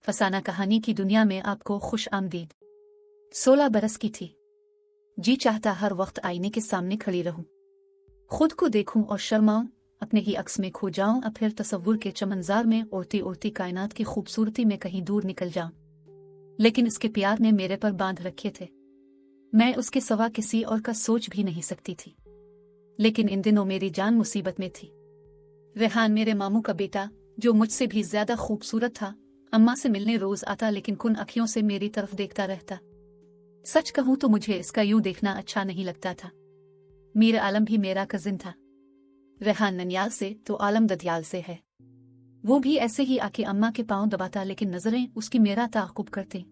फसाना कहानी की दुनिया में आपको खुश आमदीद। 16 बरस की थी। जी चाहता हर वक्त आईने के सामने खड़ी रहूं, खुद को देखूं और शर्माऊं, अपने ही अक्स में खो जाऊं, और फिर तसव्वुर के चमनजार में उड़ती उड़ती कायनात की खूबसूरती में कहीं दूर निकल जाऊं। लेकिन इसके प्यार ने मेरे पर बांध रखे थे, मैं उसके सिवा किसी और का सोच भी नहीं सकती थी। लेकिन इन दिनों मेरी जान मुसीबत में थी। रेहान मेरे मामू का बेटा, जो मुझसे भी ज्यादा खूबसूरत था, अम्मा से मिलने रोज आता, लेकिन कुन अखियों से मेरी तरफ देखता रहता। सच कहूं तो मुझे इसका यूं देखना अच्छा नहीं लगता था। मीर आलम भी मेरा कजिन था। रेहान ननियाल से तो आलम ददियाल से है। वो भी ऐसे ही आके अम्मा के पांव दबाता, लेकिन नजरें उसकी मेरा ताक़ुब करती।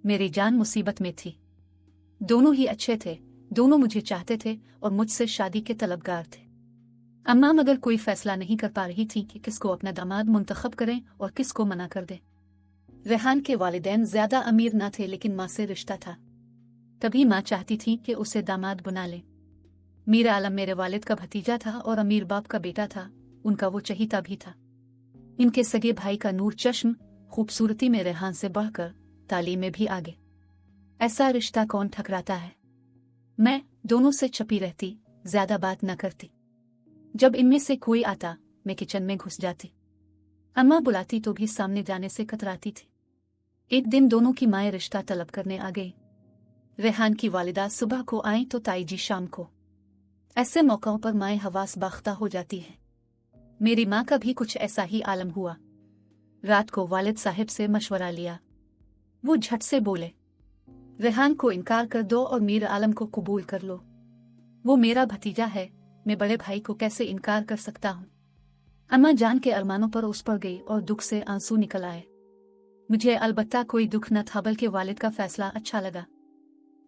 मेरी जान मुसीबत में थी। दोनों ही अच्छे थे, दोनों मुझे चाहते थे और मुझसे शादी के तलबगार थे। अम्मा मगर कोई फैसला नहीं कर पा रही थी कि किसको अपना दामाद मुंतखब करें और किसको मना कर दे। रेहान के वालिदैन ज्यादा अमीर ना थे, लेकिन माँ से रिश्ता था, तभी माँ चाहती थी कि उसे दामाद बना ले। मीर आलम मेरे वालिद का भतीजा था और अमीर बाप का बेटा था, उनका वो चहीता भी था। इनके सगे भाई का नूर चश्म खूबसूरती में रेहान से बढ़कर तालीम में भी आगे। ऐसा रिश्ता कौन ठकराता है। मैं दोनों से छपी रहती, ज्यादा बात न करती। जब इनमें से कोई आता, मैं किचन में घुस जाती। अम्मा बुलाती तो भी सामने जाने से कतराती थी। एक दिन दोनों की माएँ रिश्ता तलब करने आ गई। रेहान की वालिदा सुबह को आई तो ताई जी शाम को। ऐसे मौक़ों पर माएँ हवास बाख्ता हो जाती हैं। मेरी माँ का भी कुछ ऐसा ही आलम हुआ। रात को वालिद साहिब से मशवरा लिया। वो झट से बोले, रेहान को इनकार कर दो और मीर आलम को कबूल कर लो। वो मेरा भतीजा है, मैं बड़े भाई को कैसे इनकार कर सकता हूँ। अम्मा जान के अरमानों पर उस पर गई और दुख से आंसू निकल आए। मुझे अलबत्ता कोई दुख न था, बल्कि वालिद का फैसला अच्छा लगा।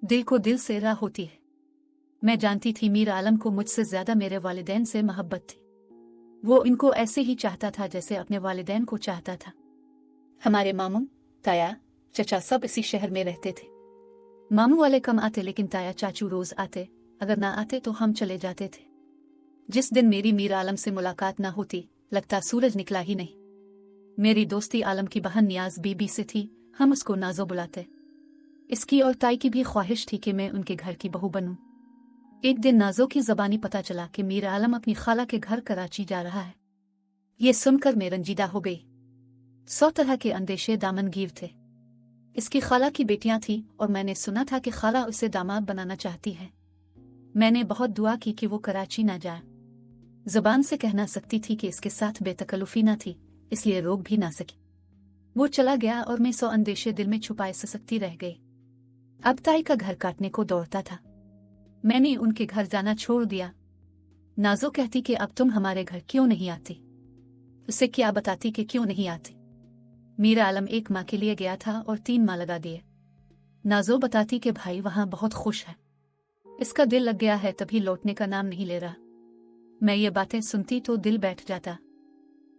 दिल को दिल से राह होती है। मैं जानती थी मीर आलम को मुझसे ज्यादा मेरे वालिदैन से मोहब्बत थी। वो इनको ऐसे ही चाहता था जैसे अपने वालिदैन को चाहता था। हमारे मामू, ताया, चचा सब इसी शहर में रहते थे। मामू वाले कम आते, लेकिन ताया चाचू रोज आते। अगर ना आते तो हम चले जाते थे। जिस दिन मेरी मीर आलम से मुलाकात ना होती, लगता सूरज निकला ही नहीं। मेरी दोस्ती आलम की बहन नियाज बीबी से थी, हम उसको नाजो बुलाते। इसकी और ताई की भी ख्वाहिश थी कि मैं उनके घर की बहू बनूं। एक दिन नाजो की जबानी पता चला कि मीर आलम अपनी खाला के घर कराची जा रहा है। ये सुनकर मैं रंजीदा हो गई। 100 तरह के अंदेशे दामनगीर थे। इसकी खाला की बेटियां थी और मैंने सुना था कि खाला उसे दामाद बनाना चाहती है। मैंने बहुत दुआ की कि वो कराची ना जाए। ज़बान से कहना सकती थी कि इसके साथ बेतकल्लुफ़ी ना थी, इसलिए रोक भी ना सकी। वो चला गया और मैं 100 अंदेशे दिल में छुपाए ससकती रह गई। अब ताई का घर काटने को दौड़ता था। मैंने उनके घर जाना छोड़ दिया। नाजो कहती कि अब तुम हमारे घर क्यों नहीं आती। उसे क्या बताती कि क्यों नहीं आती। मीर आलम एक माह के लिए गया था और 3 माह लगा दिए। नाजो बताती कि भाई वहां बहुत खुश है, इसका दिल लग गया है, तभी लौटने का नाम नहीं ले रहा। मैं ये बातें सुनती तो दिल बैठ जाता।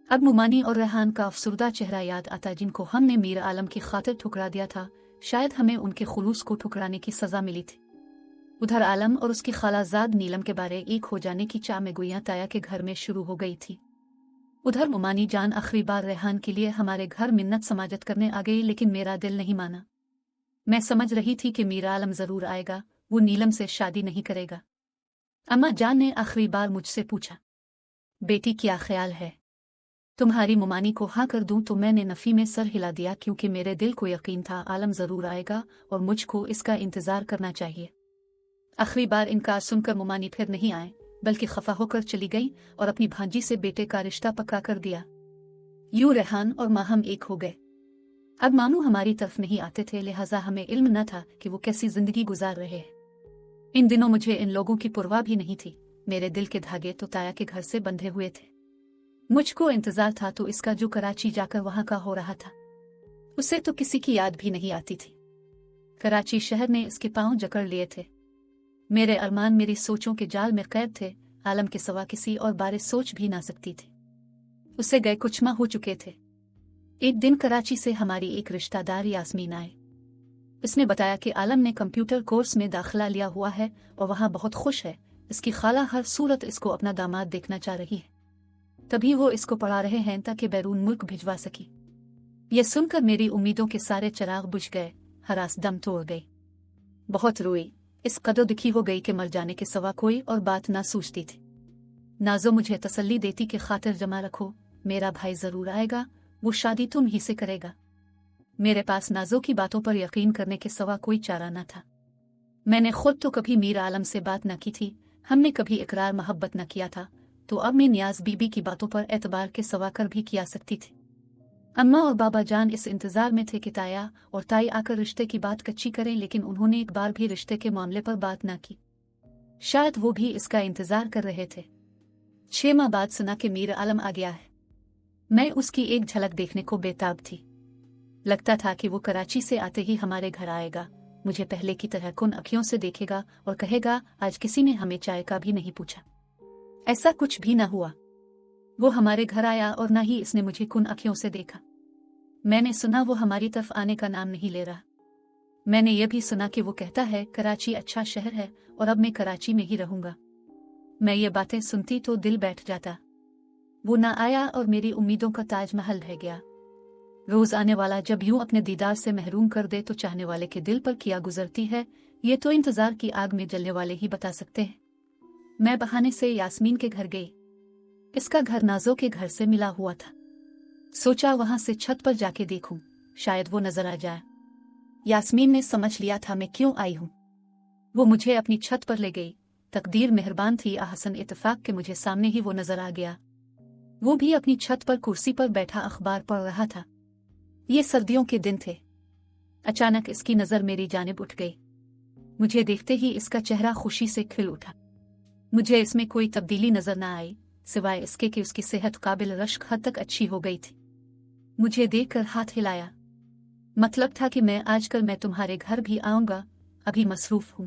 अब मुमानी और रेहान का अफसुर्दा चेहरा याद आता, जिनको हमने मीर आलम की खातिर ठुकरा दिया था। शायद हमें उनके खुलूस को ठुकराने की सजा मिली थी। उधर आलम और उसकी खालाजाद नीलम के बारे एक हो जाने की चाह में गुइयां ताया के घर में शुरू हो गई थी। उधर मुमानी जान आखिरी बार रेहान के लिए हमारे घर मिन्नत समाजत करने आ गई, लेकिन मेरा दिल नहीं माना। मैं समझ रही थी कि मीर आलम जरूर आएगा, वो नीलम से शादी नहीं करेगा। अम्मा जान ने आखिरी बार मुझसे पूछा, बेटी क्या ख्याल है, तुम्हारी मुमानी को हाँ कर दूं? तो मैंने नफी में सर हिला दिया, क्योंकि मेरे दिल को यकीन था आलम जरूर आएगा और मुझको इसका इंतजार करना चाहिए। आखिरी बार इनकार सुनकर मुमानी फिर नहीं आए, बल्कि खफा होकर चली गई और अपनी भांजी से बेटे का रिश्ता पक्का कर दिया। यूं रेहान और माँ हम एक हो गए। अब मामू हमारी तरफ नहीं आते थे, लिहाजा हमें इल्म न था कि वो कैसी जिंदगी गुजार रहे हैं। इन दिनों मुझे इन लोगों की परवाह भी नहीं थी। मेरे दिल के धागे तो ताया के घर से बंधे हुए थे। मुझको इंतजार था तो इसका, जो कराची जाकर वहां का हो रहा था। उसे तो किसी की याद भी नहीं आती थी। कराची शहर ने इसके पांव जकड़ लिए थे। मेरे अरमान मेरी सोचों के जाल में कैद थे। आलम के सिवा किसी और बारे सोच भी ना सकती थी। उसे गए कुछ माह हो चुके थे। एक दिन कराची से हमारी एक रिश्तेदार यास्मीन आए। इसने बताया कि आलम ने कंप्यूटर कोर्स में दाखिला लिया हुआ है और वहां बहुत खुश है। इसकी खाला हर सूरत इसको अपना दामाद देखना चाह रही है, तभी वो इसको पढ़ा रहे हैं ताकि बैरून मुल्क भिजवा सकी। यह सुनकर मेरी उम्मीदों के सारे चिराग बुझ गए, हरास दम तोड़ गई। बहुत रोई, इस कदर दुखी हो गई कि मर जाने के सिवा कोई और बात ना सूझती थी। नाजो मुझे तसल्ली देती कि खातिर जमा रखो, मेरा भाई जरूर आएगा, वो शादी तुम ही से करेगा। मेरे पास नाजो की बातों पर यकीन करने के सिवा कोई चारा न था। मैंने खुद तो कभी मीर आलम से बात न की थी, हमने कभी इकरार मोहब्बत न किया था, तो अब मैं नियाज बीबी की बातों पर एतबार के सिवा कर भी किया सकती थी। अम्मा और बाबा जान इस इंतजार में थे कि ताया और ताई आकर रिश्ते की बात कच्ची करें, लेकिन उन्होंने एक बार भी रिश्ते के मामले पर बात न की। शायद वो भी इसका इंतजार कर रहे थे। 6 माह बाद सुना कि मीर आलम आ गया है। मैं उसकी एक झलक देखने को बेताब थी। लगता था कि वो कराची से आते ही हमारे घर आएगा, मुझे पहले की तरह कुन अखियों से देखेगा और कहेगा, आज किसी ने हमें चाय का भी नहीं पूछा। ऐसा कुछ भी न हुआ। वो हमारे घर आया और न ही इसने मुझे कुन अखियों से देखा। मैंने सुना वो हमारी तरफ आने का नाम नहीं ले रहा। मैंने यह भी सुना कि वो कहता है कराची अच्छा शहर है और अब मैं कराची में ही रहूंगा। मैं ये बातें सुनती तो दिल बैठ जाता। वो ना आया और मेरी उम्मीदों का ताजमहल रह गया। रोज आने वाला जब यूं अपने दीदार से महरूम कर दे तो चाहने वाले के दिल पर क्या गुजरती है, ये तो इंतजार की आग में जलने वाले ही बता सकते हैं। मैं बहाने से यास्मीन के घर गई। इसका घर नाजो के घर से मिला हुआ था। सोचा वहां से छत पर जाके देखूं, शायद वो नजर आ जाए। यास्मीन ने समझ लिया था मैं क्यों आई हूं। वो मुझे अपनी छत पर ले गई। तकदीर मेहरबान थी, आहसन इत्तेफाक के मुझे सामने ही वो नजर आ गया। वो भी अपनी छत पर कुर्सी पर बैठा अखबार पढ़ रहा था। ये सर्दियों के दिन थे। अचानक इसकी नजर मेरी जानिब उठ गई। मुझे देखते ही इसका चेहरा खुशी से खिल उठा। मुझे इसमें कोई तब्दीली नजर न आई, सिवाय इसके कि उसकी सेहत काबिल रश्क हद तक अच्छी हो गई थी। मुझे देखकर हाथ हिलाया। मतलब था कि मैं तुम्हारे घर भी आऊंगा, अभी मसरूफ हूं।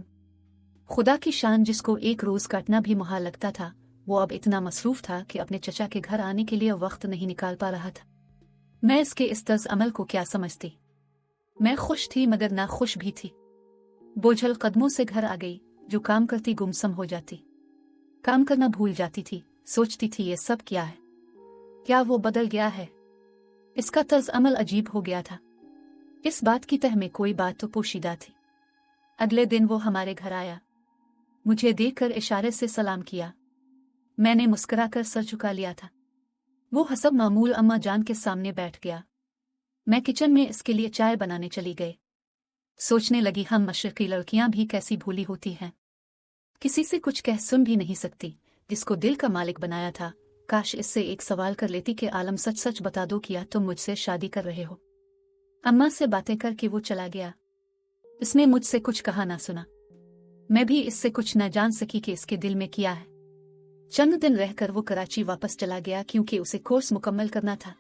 खुदा की शान, जिसको एक रोज काटना भी मुहाल लगता था, वो अब इतना मसरूफ था कि अपने चचा के घर आने के लिए वक्त नहीं निकाल पा रहा था। मैं इसके इस तर्ज अमल को क्या समझती। मैं खुश थी मगर ना खुश भी थी। बोझल कदमों से घर आ गई। जो काम करती गुमसम हो जाती, काम करना भूल जाती थी। सोचती थी ये सब क्या है, क्या वो बदल गया है। इसका तर्ज अमल अजीब हो गया था। इस बात की तह में कोई बात तो पोशीदा थी। अगले दिन वो हमारे घर आया। मुझे देखकर इशारे से सलाम किया। मैंने मुस्कुराकर सर झुका लिया था। वो हसब मामूल अम्मा जान के सामने बैठ गया। मैं किचन में इसके लिए चाय बनाने चली गई। सोचने लगी, हम मशरकी लड़कियां भी कैसी भोली होती हैं, किसी से कुछ कह सुन भी नहीं सकती। जिसको दिल का मालिक बनाया था, काश इससे एक सवाल कर लेती कि आलम सच सच बता दो, किया तुम मुझसे शादी कर रहे हो। अम्मा से बातें करके वो चला गया। इसने मुझसे कुछ कहा ना सुना। मैं भी इससे कुछ न जान सकी कि इसके दिल में क्या है। चंद दिन रहकर वो कराची वापस चला गया, क्योंकि उसे कोर्स मुकम्मल करना था।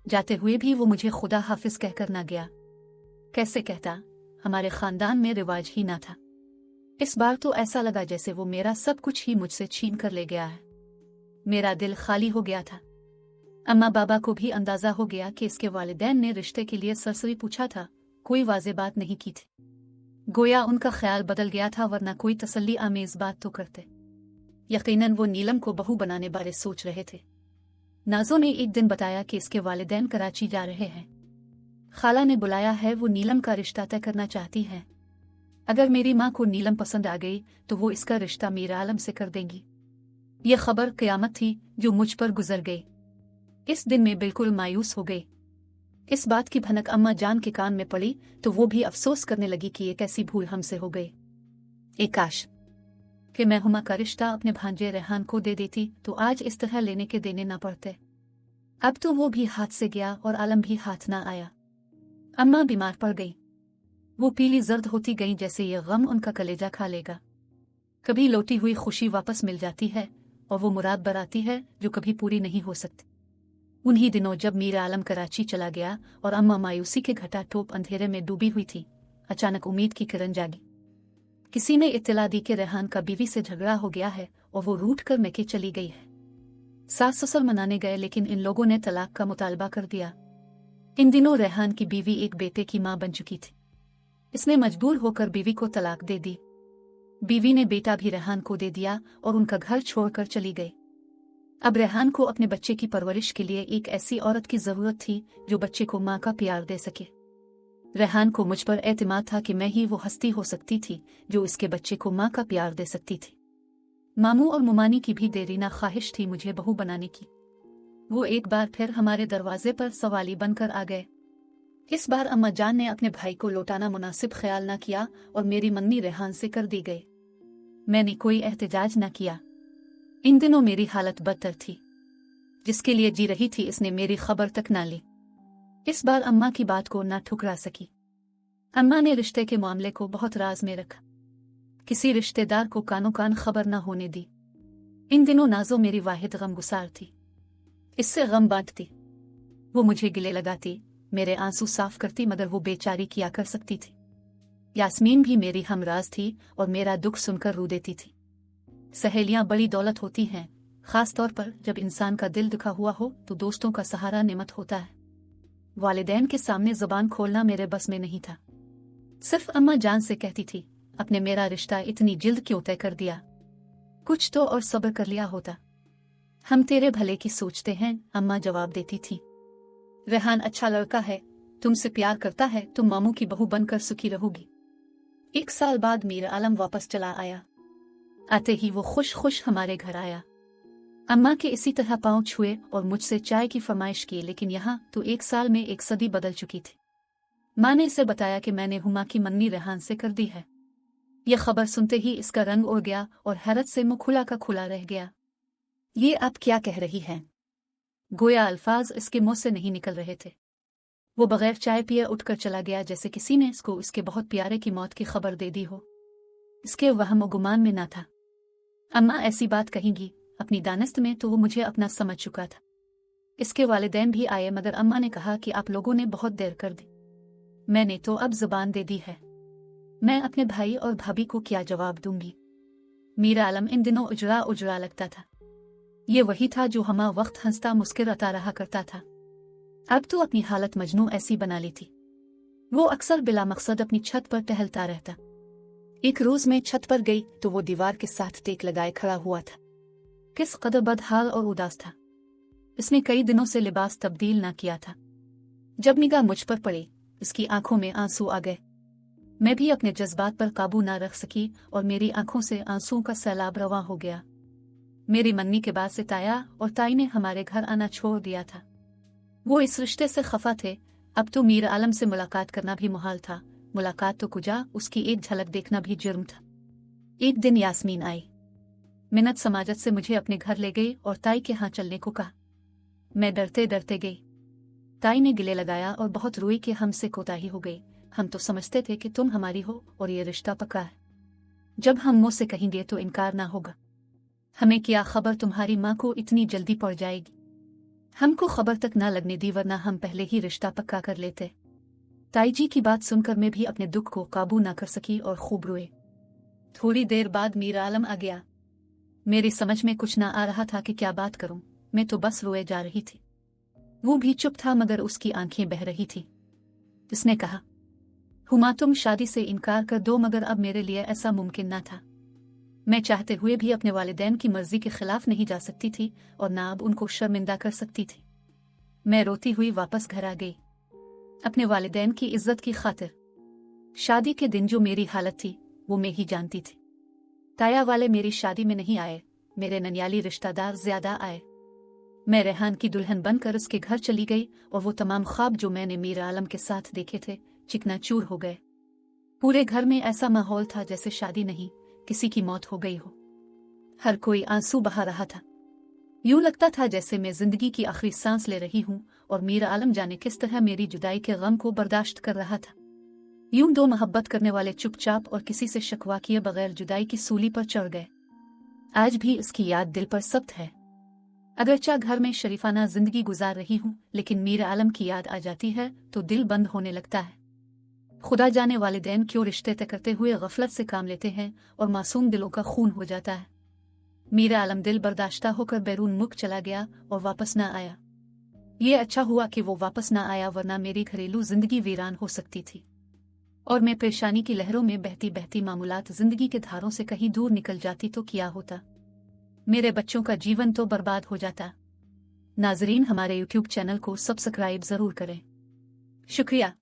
जाते हुए भी वो मुझे खुदा हाफिज कहकर ना गया। कैसे कहता, हमारे खानदान में रिवाज ही ना था। इस बार तो ऐसा लगा जैसे वो मेरा सब कुछ ही मुझसे छीन कर ले गया है। मेरा दिल खाली हो गया था। अम्मा बाबा को भी अंदाजा हो गया कि इसके वालिदैन ने रिश्ते के लिए सरसरी पूछा था, कोई वाज़ेह बात नहीं की थी। गोया उनका ख्याल बदल गया था, वरना कोई तसल्ली आमेज बात तो करते। यकीनन वो नीलम को बहू बनाने बारे सोच रहे थे। नाजो ने एक दिन बताया कि इसके वालिदैन कराची जा रहे हैं। खाला ने बुलाया है, वो नीलम का रिश्ता तय करना चाहती हैं। अगर मेरी माँ को नीलम पसंद आ गई तो वो इसका रिश्ता मीर आलम से कर देंगी। ये खबर क़यामत थी जो मुझ पर गुजर गई। इस दिन में बिल्कुल मायूस हो गई। इस बात की भनक अम्मा जान के कान में पड़ी तो वो भी अफसोस करने लगी कि ये कैसी भूल हमसे हो गई। एक काश कि मैं हुमा का रिश्ता अपने भांजे रेहान को दे देती तो आज इस तरह लेने के देने ना पड़ते। अब तो वो भी हाथ से गया और आलम भी हाथ ना आया। अम्मा बीमार पड़ गई। वो पीली जर्द होती गई जैसे ये गम उनका कलेजा खा लेगा। कभी लौटी हुई खुशी वापस मिल जाती है और वो मुराद बराती है जो कभी पूरी नहीं हो सकती। उन्हीं दिनों जब मीर आलम कराची चला गया और अम्मा मायूसी के घटा टोप अंधेरे में डूबी हुई थी, अचानक उम्मीद की किरण जागी। किसी ने इत्तला दी कि रेहान का बीवी से झगड़ा हो गया है और वो रूठ कर मैके चली गई है। सास ससुर मनाने गए लेकिन इन लोगों ने तलाक का मुतालबा कर दिया। इन दिनों रेहान की बीवी एक बेटे की मां बन चुकी थी। इसने मजबूर होकर बीवी को तलाक दे दी। बीवी ने बेटा भी रेहान को दे दिया और उनका घर छोड़कर चली गई। अब रेहान को अपने बच्चे की परवरिश के लिए एक ऐसी औरत की जरूरत थी जो बच्चे को माँ का प्यार दे सके। रेहान को मुझ पर एतमाद था कि मैं ही वो हस्ती हो सकती थी जो इसके बच्चे को माँ का प्यार दे सकती थी। मामू और मुमानी की भी देरीना ख्वाहिश थी मुझे बहू बनाने की। वो एक बार फिर हमारे दरवाजे पर सवाली बनकर आ गए। इस बार अम्मा जान ने अपने भाई को लौटाना मुनासिब ख्याल न किया और मेरी मंगनी रेहान से कर दी गई। मैंने कोई एहतजाज न किया। इन दिनों मेरी हालत बदतर थी। जिसके लिए जी रही थी इसने मेरी खबर तक ना ली। इस बार अम्मा की बात को ना ठुकरा सकी। अम्मा ने रिश्ते के मामले को बहुत राज में रखा। किसी रिश्तेदार को कानो कान खबर न होने दी। इन दिनों नाजो मेरी वाहिद गमगुसार थी। इससे गम बांटती। वो मुझे गिले लगाती, मेरे आंसू साफ करती, मगर वो बेचारी किया कर सकती थी। यास्मीन भी मेरी हमराज थी और मेरा दुख सुनकर रो देती थी। सहेलियां बड़ी दौलत होती हैं, खास तौर पर जब इंसान का दिल दुखा हुआ हो तो दोस्तों का सहारा नेमत होता है। वालिदैन के सामने जुबान खोलना मेरे बस में नहीं था। सिर्फ अम्मा जान से कहती थी, अपने मेरा रिश्ता इतनी जल्द क्यों तय कर दिया? कुछ तो और सब्र कर लिया होता। हम तेरे भले की सोचते हैं, अम्मा जवाब देती थी। रेहान अच्छा लड़का है, तुमसे प्यार करता है, तुम मामू की बहू बनकर सुखी रहोगी। 1 साल बाद मीर आलम वापस चला आया। आते ही वो खुश खुश हमारे घर आया। अम्मा के इसी तरह पांव छुए और मुझसे चाय की फरमाइश की, लेकिन यहाँ तो 1 साल में 1 सदी बदल चुकी थी। माँ ने इसे बताया कि मैंने हुमा की मंगनी रेहान से कर दी है। यह खबर सुनते ही इसका रंग उड़ गया और हैरत से मुँह खुला का खुला रह गया। ये आप क्या कह रही हैं? गोया अल्फाज इसके मुंह से नहीं निकल रहे थे। वो बगैर चाय पिए उठकर चला गया, जैसे किसी ने इसको इसके बहुत प्यारे की मौत की खबर दे दी हो। इसके वहम और गुमान में ना था। अम्मा ऐसी बात कहेंगी, अपनी दानिस्त में तो वो मुझे अपना समझ चुका था। इसके वालिदैन भी आए, मगर अम्मा ने कहा कि आप लोगों ने बहुत देर कर दी। मैंने तो अब जुबान दे दी है। मैं अपने भाई और भाभी को क्या जवाब दूंगी? मीरा आलम इन दिनों उजड़ा उजड़ा लगता था। ये वही था जो हमा वक्त हंसता मुस्कुराता रहा करता था। अब तो अपनी हालत मजनू ऐसी बना ली थी। वो अक्सर बिला मकसद अपनी छत पर टहलता रहता। एक रोज मैं छत पर गई तो वो दीवार के साथ टेक लगाए खड़ा हुआ था। किस कदर बदहाल और उदास था। इसने कई दिनों से लिबास तब्दील ना किया था। जब निगाह मुझ पर पड़ी, इसकी आंखों में आंसू आ गए। मैं भी अपने जज्बात पर काबू ना रख सकी और मेरी आंखों से आंसुओं का सैलाब रवां हो गया। मेरी मंगनी के बाद से ताया और ताई ने हमारे घर आना छोड़ दिया था। वो इस रिश्ते से खफा थे। अब तो मीर आलम से मुलाकात करना भी मुहाल था। मुलाकात तो कुजा, उसकी एक झलक देखना भी जुर्म था। एक दिन यास्मीन आई। मिन्नत समाजत से मुझे अपने घर ले गई और ताई के यहाँ चलने को कहा। मैं डरते डरते गई। ताई ने गिले लगाया और बहुत रोई कि हमसे कोताही हो गई। हम तो समझते थे कि तुम हमारी हो और ये रिश्ता पक्का है। जब हम मुँह से कहेंगे तो इनकार ना होगा। हमें क्या खबर तुम्हारी माँ को इतनी जल्दी पड़ जाएगी? हमको खबर तक ना लगने दी, वरना हम पहले ही रिश्ता पक्का कर लेते। ताई जी की बात सुनकर मैं भी अपने दुख को काबू ना कर सकी और खूब रोए। थोड़ी देर बाद मीर आलम आ गया। मेरी समझ में कुछ ना आ रहा था कि क्या बात करूं। मैं तो बस रोए जा रही थी। वो भी चुप था, मगर उसकी आंखें बह रही थी। उसने कहा, हुमा तुम शादी से इनकार कर दो, मगर अब मेरे लिए ऐसा मुमकिन ना था। मैं चाहते हुए भी अपने वालिदैन की मर्जी के खिलाफ नहीं जा सकती थी और ना अब उनको शर्मिंदा कर सकती थी। मैं रोती हुई वापस घर आ गई, अपने वालिदैन की इज्जत की खातिर। शादी के दिन जो मेरी हालत थी वो मैं ही जानती थी। ताया वाले मेरी शादी में नहीं आए, मेरे ननियाली रिश्तेदार ज्यादा आए। मैं रेहान की दुल्हन बनकर उसके घर चली गई और वो तमाम ख्वाब जो मैंने मीर आलम के साथ देखे थे चिकनाचूर हो गए। पूरे घर में ऐसा माहौल था जैसे शादी नहीं, किसी की मौत हो गई हो। हर कोई आंसू बहा रहा था। यूं लगता था जैसे मैं जिंदगी की आखिरी सांस ले रही हूं और मीर आलम जाने किस तरह मेरी जुदाई के गम को बर्दाश्त कर रहा था। यूं दो मोहब्बत करने वाले चुपचाप और किसी से शिकवा किए बगैर जुदाई की सूली पर चढ़ गए। आज भी इसकी याद दिल पर सख्त है। अगरचा घर में शरीफाना जिंदगी गुजार रही हूं, लेकिन मीर आलम की याद आ जाती है तो दिल बंद होने लगता है। खुदा जाने वालिदैन क्यों रिश्ते तय करते हुए गफलत से काम लेते हैं और मासूम दिलों का खून हो जाता है। मीर आलम दिल बर्दाश्ता होकर बैरून मुल्क चला गया और वापस ना आया। ये अच्छा हुआ कि वो वापस ना आया, वरना मेरी घरेलू जिंदगी वीरान हो सकती थी और मैं परेशानी की लहरों में बहती बहती मामूलात जिंदगी के धारों से कहीं दूर निकल जाती तो क्या होता। मेरे बच्चों का जीवन तो बर्बाद हो जाता। नाजरीन, हमारे YouTube चैनल को सब्सक्राइब जरूर करें। शुक्रिया।